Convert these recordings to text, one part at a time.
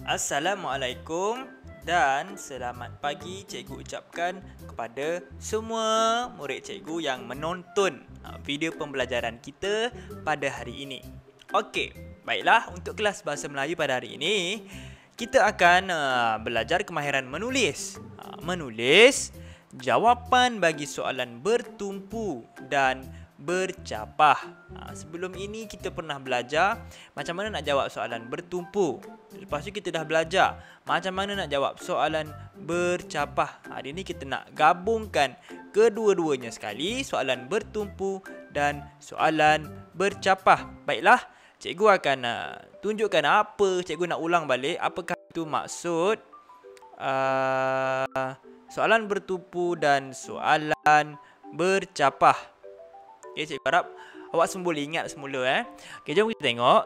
Assalamualaikum dan selamat pagi cikgu ucapkan kepada semua murid cikgu yang menonton video pembelajaran kita pada hari ini. Okey, baiklah, untuk kelas Bahasa Melayu pada hari ini kita akan belajar kemahiran menulis. Menulis jawapan bagi soalan bertumpu dan bercapah. Sebelum ini kita pernah belajar macam mana nak jawab soalan bertumpu. Lepas tu kita dah belajar macam mana nak jawab soalan bercapah. Hari ini kita nak gabungkan kedua-duanya sekali, soalan bertumpu dan soalan bercapah. Baiklah, cikgu akan tunjukkan apa cikgu nak ulang balik. Apakah itu maksud soalan bertumpu dan soalan bercapah. Okay, cikgu harap awak semua boleh ingat semula. Okay, jom kita tengok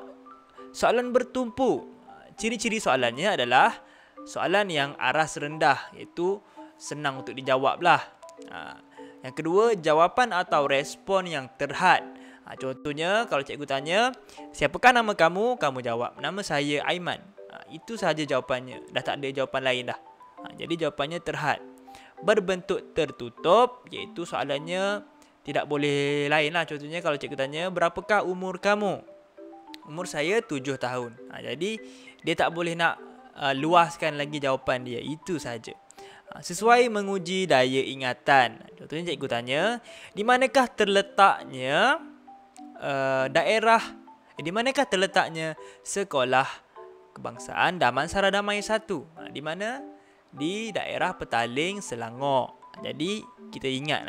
soalan bertumpu. Ciri-ciri soalannya adalah soalan yang aras rendah, iaitu senang untuk dijawab lah. Yang kedua, jawapan atau respon yang terhad. Contohnya, kalau cikgu tanya, siapakah nama kamu? Kamu jawab, nama saya Aiman. Itu sahaja jawapannya. Dah tak ada jawapan lain dah. Jadi jawapannya terhad. Berbentuk tertutup, iaitu soalannya tidak boleh lain lah. Contohnya kalau cikgu tanya, berapakah umur kamu? Umur saya 7 tahun. Jadi dia tak boleh nak luaskan lagi jawapan dia. Itu saja. Sesuai menguji daya ingatan. Contohnya cikgu tanya, di manakah terletaknya di manakah terletaknya sekolah kebangsaan Damansara Damai 1? Di mana? Di daerah Petaling, Selangor. Jadi kita ingat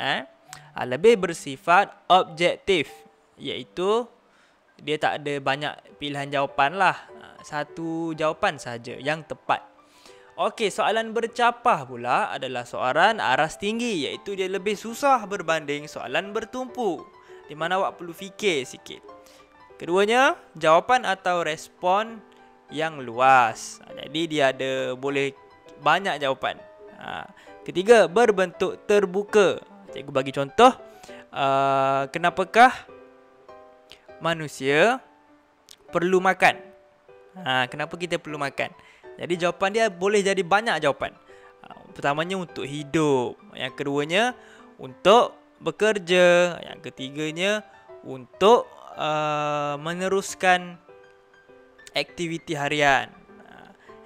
lebih bersifat objektif, iaitu dia tak ada banyak pilihan jawapan lah. Satu jawapan saja yang tepat. Okey, soalan bercapah pula adalah soalan aras tinggi, iaitu dia lebih susah berbanding soalan bertumpu, di mana awak perlu fikir sikit. Keduanya, jawapan atau respon yang luas. Jadi dia ada boleh banyak jawapan. Ketiga, berbentuk terbuka. Cikgu bagi contoh, kenapakah manusia perlu makan? Kenapa kita perlu makan? Jadi jawapan dia boleh jadi banyak jawapan. Pertamanya untuk hidup, yang keduanya untuk bekerja, yang ketiganya untuk meneruskan aktiviti harian,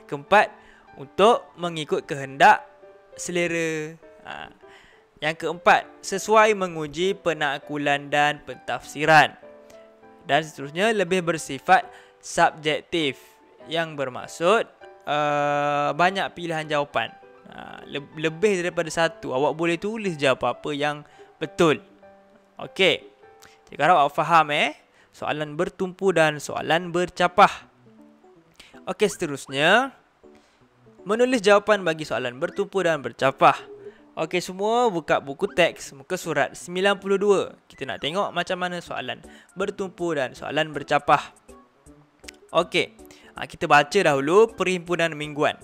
keempat untuk mengikut kehendak selera, yang keempat, sesuai menguji penaklukan dan pentafsiran. Dan seterusnya lebih bersifat subjektif, yang bermaksud banyak pilihan jawapan. Lebih daripada satu. Awak boleh tulis je apa-apa yang betul. Okey. Cikgu harap awak faham soalan bertumpu dan soalan bercapah. Okey, seterusnya menulis jawapan bagi soalan bertumpu dan bercapah. Okey, semua buka buku teks muka surat 92. Kita nak tengok macam mana soalan bertumpu dan soalan bercapah. Okey, kita baca dahulu perhimpunan mingguan.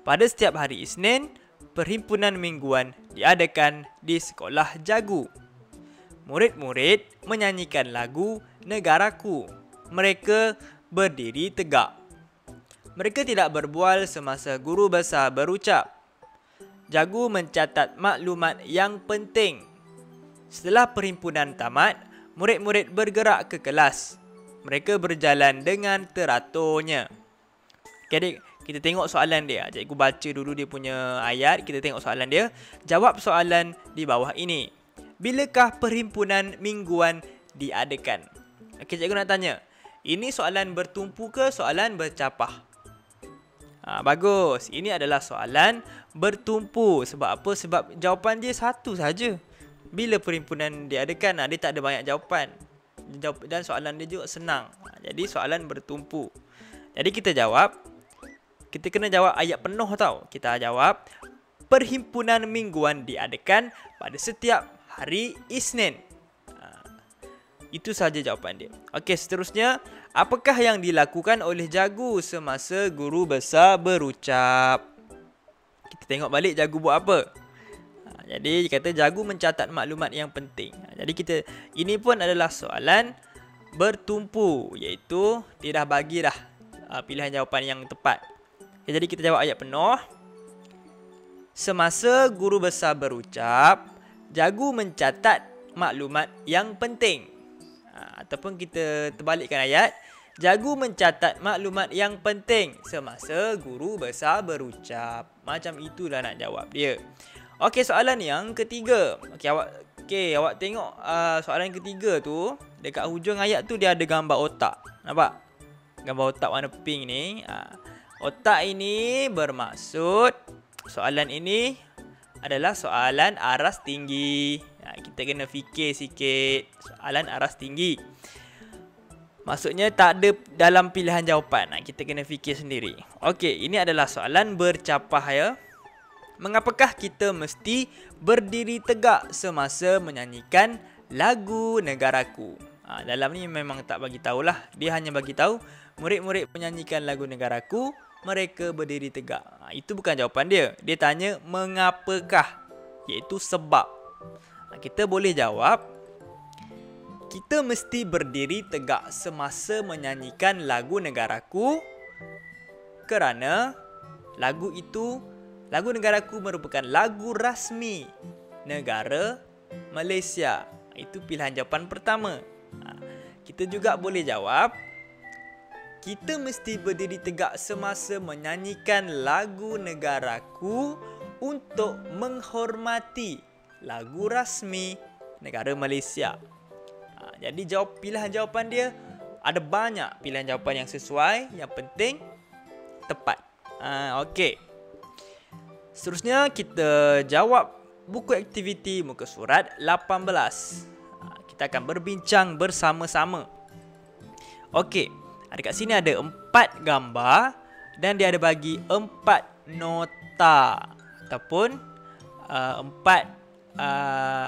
Pada setiap hari Isnin, perhimpunan mingguan diadakan di sekolah Jagu. Murid-murid menyanyikan lagu Negaraku. Mereka berdiri tegak. Mereka tidak berbual semasa guru besar berucap. Jagu mencatat maklumat yang penting. Setelah perhimpunan tamat, murid-murid bergerak ke kelas. Mereka berjalan dengan teraturnya. Okay, kita tengok soalan dia. Cikgu baca dulu dia punya ayat. Kita tengok soalan dia. Jawab soalan di bawah ini. Bilakah perhimpunan mingguan diadakan? Okay, cikgu nak tanya. Ini soalan bertumpu ke soalan bercapah? Bagus. Ini adalah soalan bertumpu. Sebab apa? Sebab jawapan dia satu saja. Bila perhimpunan diadakan, dia tak ada banyak jawapan. Dan soalan dia juga senang. Jadi soalan bertumpu. Jadi kita jawab. Kita kena jawab ayat penuh tau. Kita jawab, perhimpunan mingguan diadakan pada setiap hari Isnin. Itu saja jawapan dia. Okey, seterusnya, apakah yang dilakukan oleh Jagu semasa guru besar berucap? Kita tengok balik Jagu buat apa. Jadi dia kata Jagu mencatat maklumat yang penting. Jadi ini pun adalah soalan bertumpu, iaitu dia dah bagi dah pilihan jawapan yang tepat. Okay, jadi kita jawab ayat penuh. Semasa guru besar berucap, jagu mencatat maklumat yang penting. Ataupun kita terbalikkan ayat. Jagu mencatat maklumat yang penting semasa guru besar berucap. Macam itulah nak jawab dia. Okey, soalan yang ketiga. Awak tengok soalan yang ketiga tu, dekat hujung ayat tu dia ada gambar otak. Nampak? Gambar otak warna pink ni. Otak ini bermaksud soalan ini adalah soalan aras tinggi. Kita kena fikir sikit. Soalan aras tinggi. Maksudnya tak ada dalam pilihan jawapan. Kita kena fikir sendiri. Okey, ini adalah soalan bercapah. Mengapakah kita mesti berdiri tegak semasa menyanyikan lagu Negaraku? Dalam ni memang tak bagi tahulah. Dia hanya bagi tahu murid-murid menyanyikan lagu Negaraku, mereka berdiri tegak. Itu bukan jawapan dia. Dia tanya mengapakah, iaitu sebab. Kita boleh jawab, kita mesti berdiri tegak semasa menyanyikan lagu Negaraku kerana lagu Negaraku merupakan lagu rasmi negara Malaysia. Itu pilihan jawapan pertama. Kita juga boleh jawab, kita mesti berdiri tegak semasa menyanyikan lagu Negaraku untuk menghormati lagu rasmi negara Malaysia. Jadi pilihan jawapan dia ada banyak pilihan jawapan yang sesuai, yang penting tepat. Okey. Seterusnya kita jawab buku aktiviti muka surat 18. Kita akan berbincang bersama-sama. Okey. Dekat sini ada 4 gambar dan dia ada bagi 4 nota ataupun 4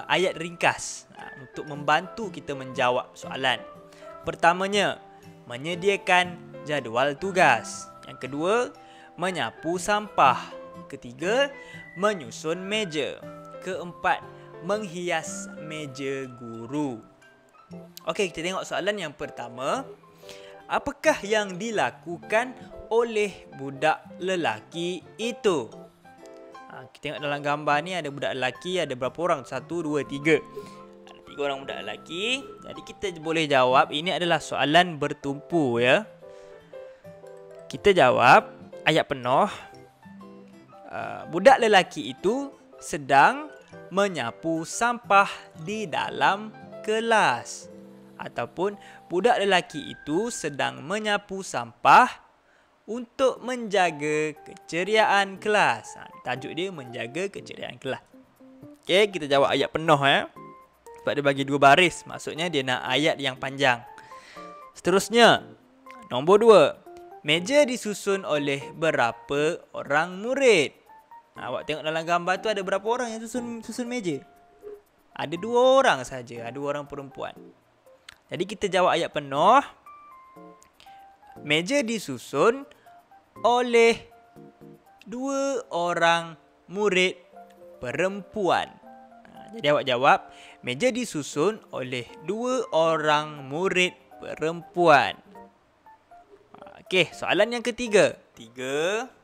ayat ringkas untuk membantu kita menjawab soalan. Pertamanya, menyediakan jadual tugas. Yang kedua, menyapu sampah. Ketiga, menyusun meja. Keempat, menghias meja guru. Okey, kita tengok soalan yang pertama. Apakah yang dilakukan oleh budak lelaki itu? Kita tengok dalam gambar ni ada budak lelaki, ada berapa orang? 1, 2, 3. Ada 3 orang budak lelaki. Jadi kita boleh jawab, ini adalah soalan bertumpu ya. Kita jawab ayat penuh. Budak lelaki itu sedang menyapu sampah di dalam kelas. Ataupun budak lelaki itu sedang menyapu sampah untuk menjaga keceriaan kelas. Tajuk dia menjaga keceriaan kelas. Okey, kita jawab ayat penuh ya. Sebab dia bagi 2 baris. Maksudnya dia nak ayat yang panjang. Seterusnya, nombor 2. Meja disusun oleh berapa orang murid? Awak tengok dalam gambar tu ada berapa orang yang susun meja? Ada 2 orang saja, ada 2 orang perempuan. Jadi kita jawab ayat penuh. Meja disusun oleh 2 orang murid perempuan. Jadi awak jawab, meja disusun oleh 2 orang murid perempuan. Okey, soalan yang ketiga.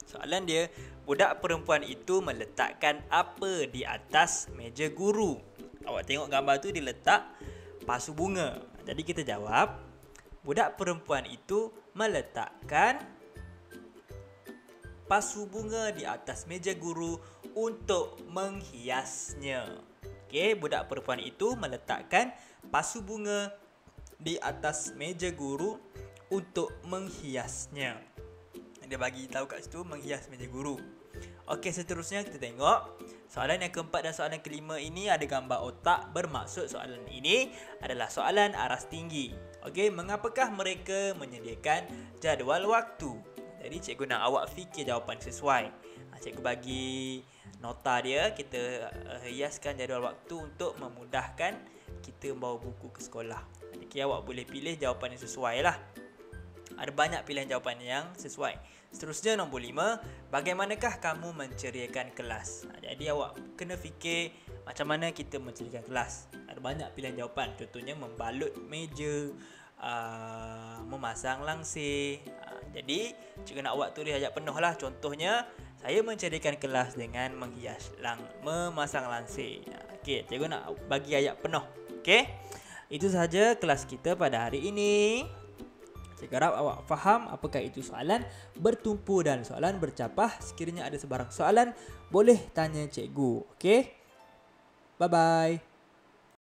Soalan dia, budak perempuan itu meletakkan apa di atas meja guru? Awak tengok gambar tu dia letak pasu bunga. Jadi kita jawab, budak perempuan itu meletakkan pasu bunga di atas meja guru untuk menghiasnya. Okey, budak perempuan itu meletakkan pasu bunga di atas meja guru untuk menghiasnya. Dia bagi tahu kat situ menghias meja guru. Okey, seterusnya kita tengok soalan yang keempat dan soalan kelima ini ada gambar otak. Bermaksud soalan ini adalah soalan aras tinggi. Okey, mengapakah mereka menyediakan jadual waktu? Jadi cikgu nak awak fikir jawapan sesuai. Cikgu bagi nota dia, kita hiaskan jadual waktu untuk memudahkan kita membawa buku ke sekolah. Jadi awak boleh pilih jawapan yang sesuai lah. Ada banyak pilihan jawapan yang sesuai. Seterusnya nombor 5, bagaimanakah kamu menceriakan kelas? Jadi awak kena fikir macam mana kita menceriakan kelas. Ada banyak pilihan jawapan. Contohnya membalut meja, memasang langsir. Jadi cikgu nak buat tulis ayat penuh lah. Contohnya saya mencerikan kelas dengan memasang langsir. Okey, cikgu nak bagi ayat penuh. Okey. Itu sahaja kelas kita pada hari ini. Cikgu harap awak faham apakah itu soalan bertumpu dan soalan bercapah. Sekiranya ada sebarang soalan, boleh tanya cikgu. Okey. Bye bye.